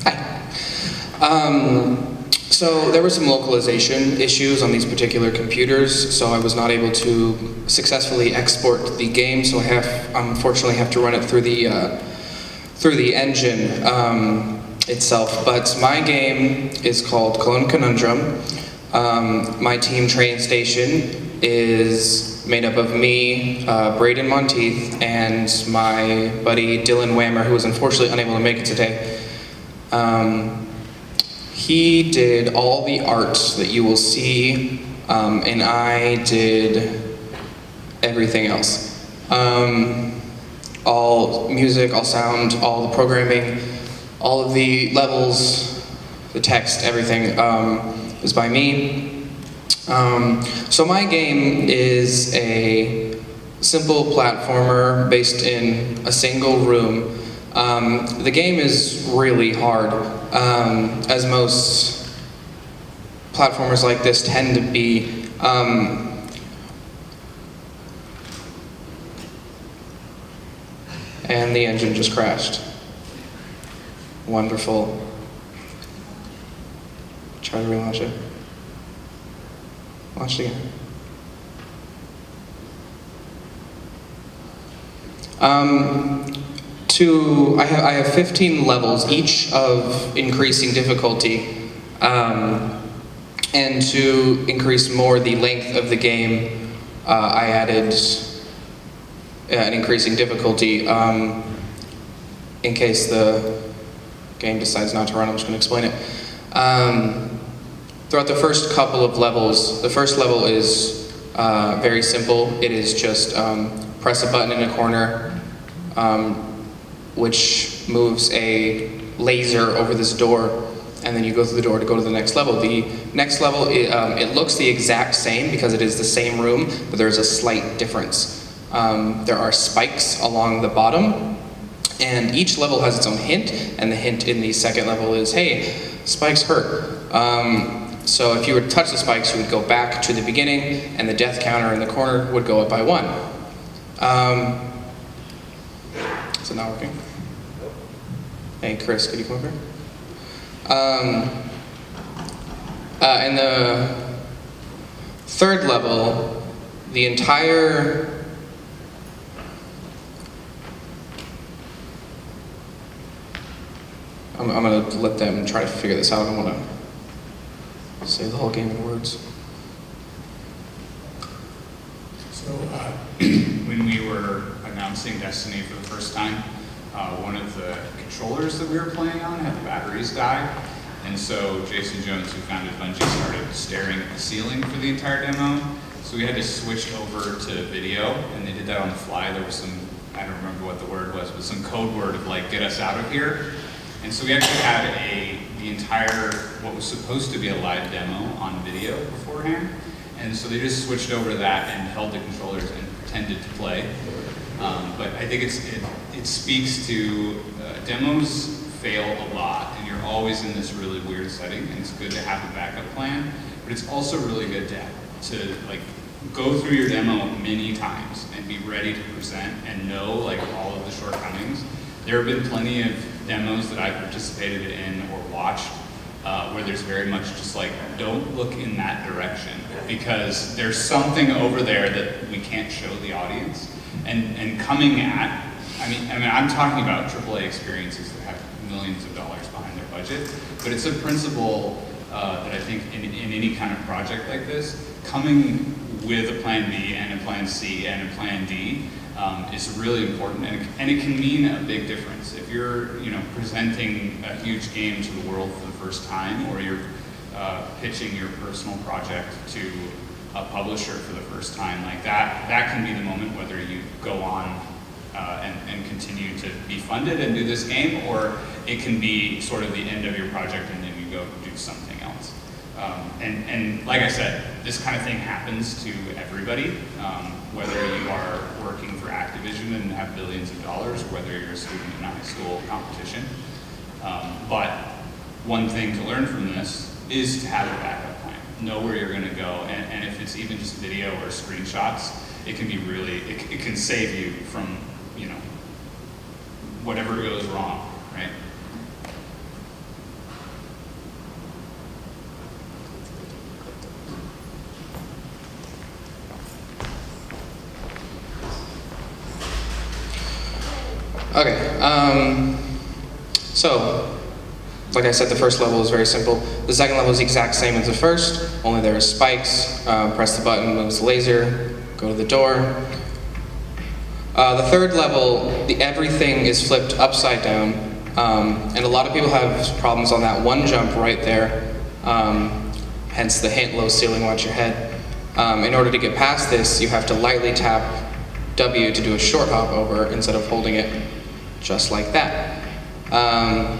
Hi. So there were some localization issues on these particular computers, so I was not able to successfully export the game. So I unfortunately have to run it through the engine itself. But my game is called Conundrum. My team Train Station is made up of me, Braden Monteith, and my buddy Dylan Whammer, who was unfortunately unable to make it today. He did all the art that you will see, and I did everything else. All music, all sound, all the programming, all of the levels, the text, everything is by me. So my game is a simple platformer based in a single room. The game is really hard, as most platformers like this tend to be. And the engine just crashed. Wonderful. Try to relaunch it. Launch it again. I have 15 levels, each of increasing difficulty, and to increase more the length of the game, I added an increasing difficulty. In case the game decides not to run, I'm just going to explain it. Throughout the first couple of levels, the first level is very simple. It is just press a button in a corner, which moves a laser over this door, and then you go through the door to go to the next level. The next level, it looks the exact same because it is the same room, but there's a slight difference. There are spikes along the bottom, and each level has its own hint, and the hint in the second level is, hey, spikes hurt. So if you were to touch the spikes, you would go back to the beginning, and the death counter in the corner would go up by 1. Is it not working? Hey, Chris, could you come over here? In the third level, the entire I'm going to let them try to figure this out. I don't want to say the whole game in words. So when we were announcing Destiny for the first time, one of the controllers that we were playing on had the batteries die. And so Jason Jones, who founded Bungie, started staring at the ceiling for the entire demo. So we had to switch over to video, and they did that on the fly. There was some, I don't remember what the word was, but some code word of like, get us out of here. And so we actually had the entire, what was supposed to be a live demo on video beforehand. And so they just switched over to that and held the controllers and pretended to play. But I think it speaks to demos fail a lot, and you're always in this really weird setting, and it's good to have a backup plan. But it's also really good to like go through your demo many times and be ready to present and know like all of the shortcomings. There have been plenty of demos that I've participated in or watched where there's very much just like, don't look in that direction because there's something over there that we can't show the audience. And coming at, I mean, I'm talking about AAA experiences that have millions of dollars behind their budget, but it's a principle that I think in any kind of project like this, coming with a plan B and a plan C and a plan D is really important, and it can mean a big difference. If you're presenting a huge game to the world for the first time, or you're pitching your personal project to a publisher for the first time, like that can be the moment whether you go on and continue to be funded and do this game, or it can be sort of the end of your project and then you go do something else. And like I said, this kind of thing happens to everybody, whether you are working for Activision and have billions of dollars, or whether you're a student in a high school competition. But one thing to learn from this is to have a backup plan. Know where you're going to go, and if it's even just video or screenshots, it can be really, it can save you from, whatever goes wrong, right? Okay, so, like I said, the first level is very simple. The second level is the exact same as the first, only there are spikes. Press the button, moves the laser, go to the door. The third level, everything is flipped upside down, and a lot of people have problems on that one jump right there, hence the hint, low ceiling, watch your head. In order to get past this, you have to lightly tap W to do a short hop over instead of holding it just like that. And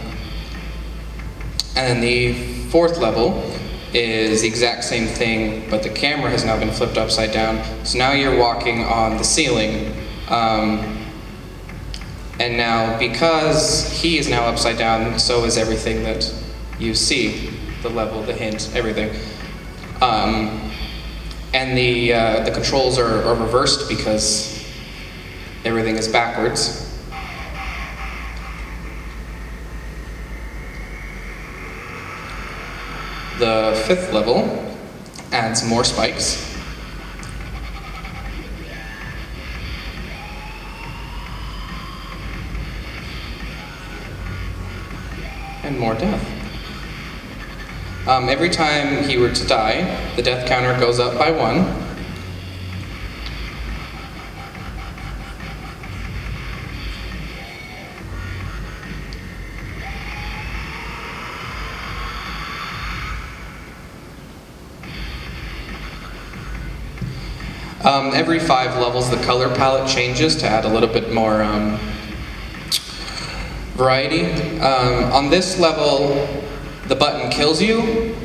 then the fourth level is the exact same thing, but the camera has now been flipped upside down. So now you're walking on the ceiling. And now, because he is now upside down, so is everything that you see. The level, the hint, everything. And the controls are reversed because everything is backwards. The fifth level adds more spikes. And more death. Every time he were to die, the death counter goes up by 1. Every 5 levels, the color palette changes to add a little bit more variety. On this level, the button kills you,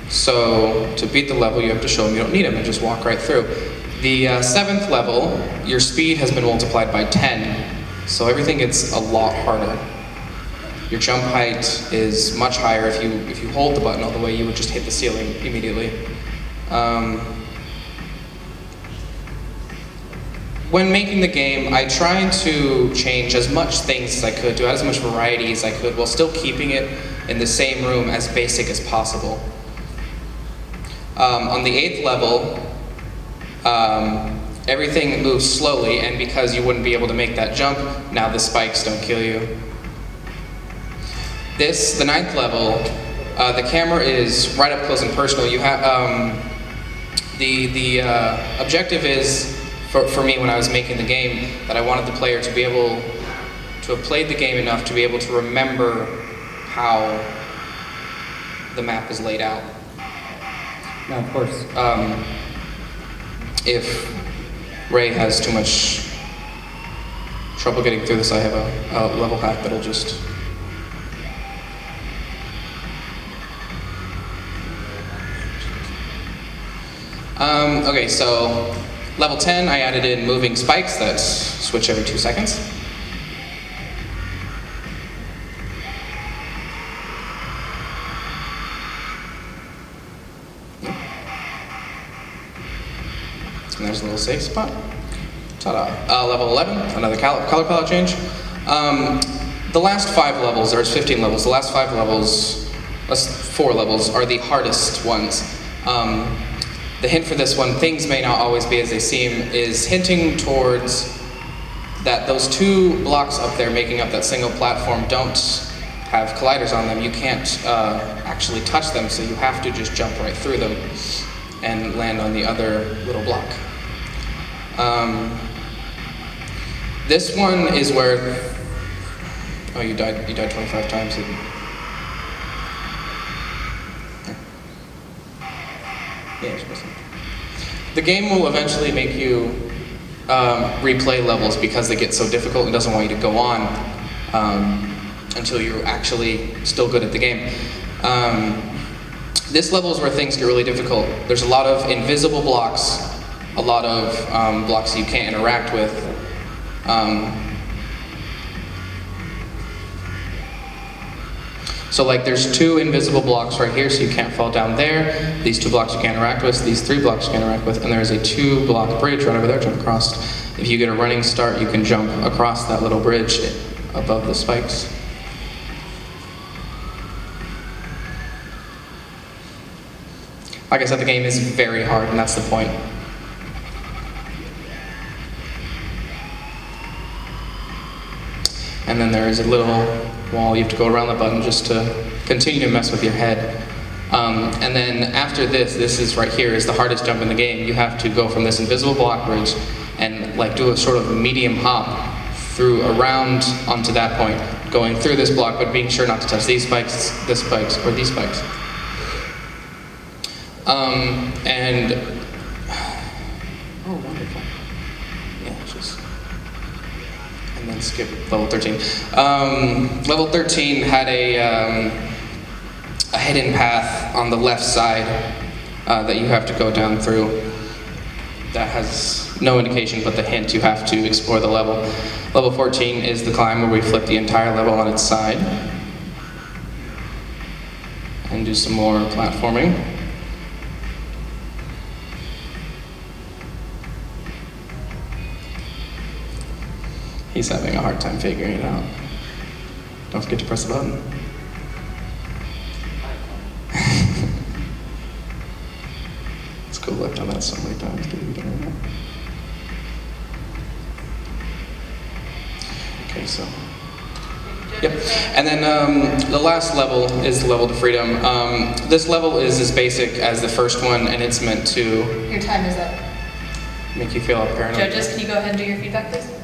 so to beat the level, you have to show them you don't need them and just walk right through. The 7th level, your speed has been multiplied by 10, so everything gets a lot harder. Your jump height is much higher. If you hold the button all the way, you would just hit the ceiling immediately. When making the game, I tried to change as much things as I could, to add as much variety as I could, while still keeping it in the same room as basic as possible. On the 8th level, everything moves slowly, and because you wouldn't be able to make that jump, now the spikes don't kill you. The 9th level, the camera is right up close and personal. You have the objective is, for me when I was making the game, that I wanted the player to be able to have played the game enough to be able to remember how the map is laid out. Now, of course, if Ray has too much trouble getting through this, I have a level hack that'll just... Okay, so level 10, I added in moving spikes that switch every 2 seconds. And there's a little safe spot. Ta-da. Level 11, another color palette change. The last 5 levels, there's 15 levels, the last 4 levels are the hardest ones. The hint for this one, things may not always be as they seem, is hinting towards that those 2 blocks up there making up that single platform don't have colliders on them. You can't actually touch them, so you have to just jump right through them and land on the other little block. This one is where... Oh, you died 25 times. Yeah, you're supposed to. The game will eventually make you replay levels because they get so difficult and doesn't want you to go on until you're actually still good at the game. This level is where things get really difficult. There's a lot of invisible blocks, a lot of blocks you can't interact with. So like there's 2 invisible blocks right here, so you can't fall down there. These 2 blocks you can't interact with, these 3 blocks you can't interact with, and there's a 2-block bridge right over there, jump across. If you get a running start, you can jump across that little bridge above the spikes. Like I said, the game is very hard, and that's the point. And and then there is a little wall you have to go around the button just to continue to mess with your head. And then after this is right here, is the hardest jump in the game. You have to go from this invisible block bridge and like do a sort of medium hop through around onto that point, going through this block, but being sure not to touch these spikes, this spikes, or these spikes. And oh, wonderful. Yeah, just and then skip level 13. Level 13 had a hidden path on the left side that you have to go down through. That has no indication but the hint you have to explore the level. Level 14 is the climb where we flip the entire level on its side and do some more platforming. He's having a hard time figuring it out. Don't forget to press the button. It's cool, I've done that so many times. Okay, so. Yep, and then the last level is the level to freedom. This level is as basic as the first one, and it's meant to Your time is up. make you feel all paranoid. Judges, can you go ahead and do your feedback, please?